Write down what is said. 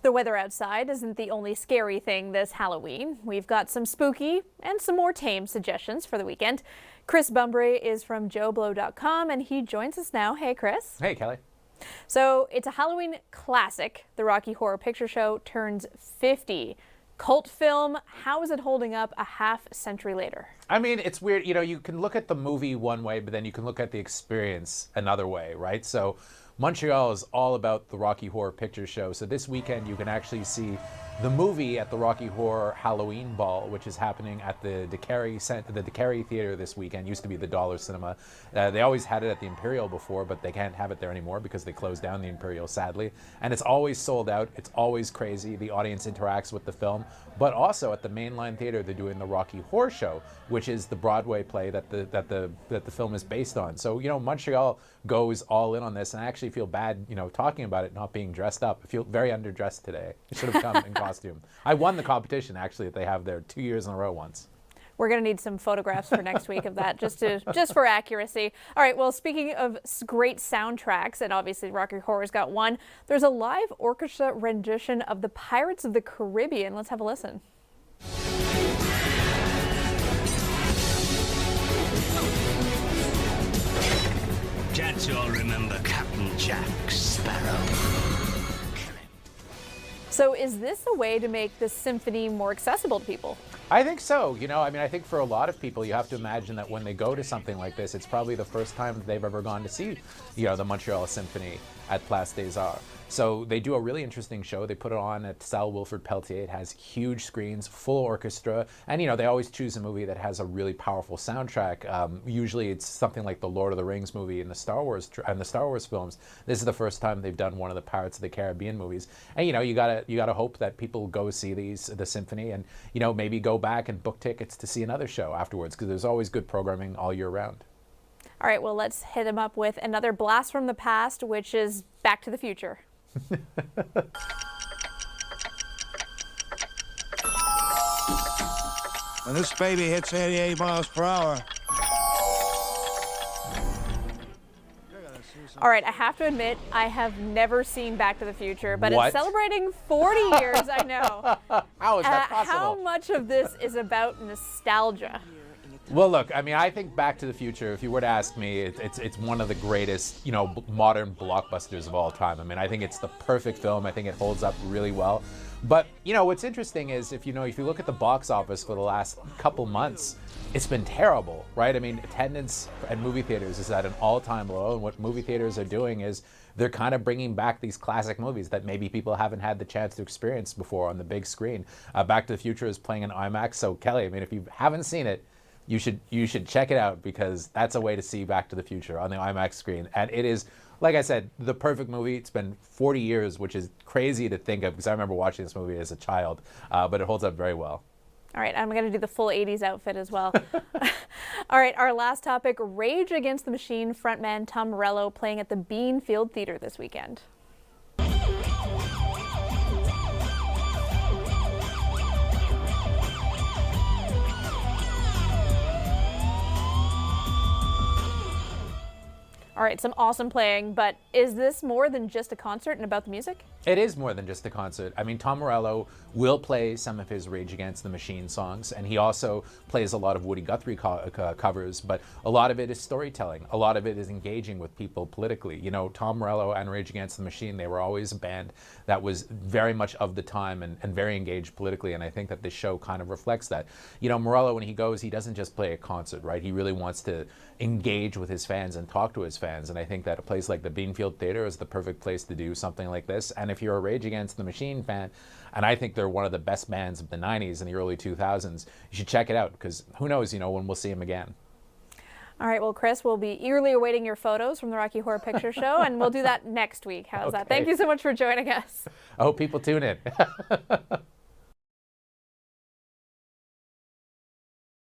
The weather outside isn't the only scary thing this Halloween. We've got some spooky and some more tame suggestions for the weekend. Chris Bumbray is from JoBlo.com and he joins us now. Hey, Chris. Hey, Kelly. So it's a Halloween classic. The Rocky Horror Picture Show turns 50. Cult film, how is it holding up a half century later? I mean, it's weird. You know, you can look at the movie one way, but then you can look at the experience another way, right? So Montreal is all about the Rocky Horror Picture Show. So this weekend, you can actually see the movie at the Rocky Horror Halloween Ball, which is happening at the DeCarry Theater this weekend. Used to be the Dollar Cinema. They always had it at the Imperial before, but they can't have it there anymore because they closed down the Imperial, sadly. And it's always sold out. It's always crazy. The audience interacts with the film. But also at the Mainline Theater, they're doing the Rocky Horror Show, which is the Broadway play that the film is based on. So, you know, Montreal goes all in on this, and I actually feel bad, you know, talking about it not being dressed up. I feel very underdressed today. I should have come in costume. I won the competition, actually, that they have there 2 years in a row once. We're going to need some photographs for next week of that, just for accuracy. All right, well, speaking of great soundtracks, and obviously Rocky Horror's got one, there's a live orchestra rendition of the Pirates of the Caribbean. Let's have a listen. Jets all remember Captain Jack Sparrow. So is this a way to make the symphony more accessible to people? I think so. You know, I mean, I think for a lot of people, you have to imagine that when they go to something like this, it's probably the first time that they've ever gone to see, you know, the Montreal Symphony at Place des Arts. So they do a really interesting show. They put it on at Salle Wilfrid Pelletier. It has huge screens, full orchestra, and you know they always choose a movie that has a really powerful soundtrack. Usually it's something like the Lord of the Rings movie and the Star Wars films. This is the first time they've done one of the Pirates of the Caribbean movies, and you know you gotta hope that people go see the symphony, and you know maybe go back and book tickets to see another show afterwards because there's always good programming all year round. All right, well let's hit him up with another blast from the past, which is Back to the Future. When this baby hits 88 miles per hour. All right, I have to admit, I have never seen Back to the Future, but What? It's celebrating 40 years, I know. How is that possible? How much of this is about nostalgia? Well, look, I mean, I think Back to the Future, if you were to ask me, it's one of the greatest, you know, modern blockbusters of all time. I mean, I think it's the perfect film. I think it holds up really well. But, you know, what's interesting is if you look at the box office for the last couple months, it's been terrible, right? I mean, attendance at movie theaters is at an all-time low, and what movie theaters are doing is they're kind of bringing back these classic movies that maybe people haven't had the chance to experience before on the big screen. Back to the Future is playing in IMAX, so Kelly, I mean, if you haven't seen it, you should check it out because that's a way to see Back to the Future on the IMAX screen. And it is, like I said, the perfect movie. It's been 40 years, which is crazy to think of because I remember watching this movie as a child, but it holds up very well. All right, I'm going to do the full 80s outfit as well. All right, our last topic, Rage Against the Machine frontman Tom Morello playing at the Beanfield Theater this weekend. All right, some awesome playing, but is this more than just a concert and about the music? It is more than just a concert. I mean, Tom Morello will play some of his Rage Against the Machine songs, and he also plays a lot of Woody Guthrie covers, but a lot of it is storytelling. A lot of it is engaging with people politically. You know, Tom Morello and Rage Against the Machine, they were always a band that was very much of the time and very engaged politically, and I think that this show kind of reflects that. You know, Morello, when he goes, he doesn't just play a concert, right? He really wants to engage with his fans and talk to his fans, and I think that a place like the Beanfield Theater is the perfect place to do something like this. And if you're a Rage Against the Machine fan, and I think they're one of the best bands of the 90s and the early 2000s, you should check it out because who knows, you know, when we'll see them again. All right, well, Chris, we'll be eagerly awaiting your photos from the Rocky Horror Picture Show, and we'll do that next week. How's that? Thank you so much for joining us. I hope people tune in.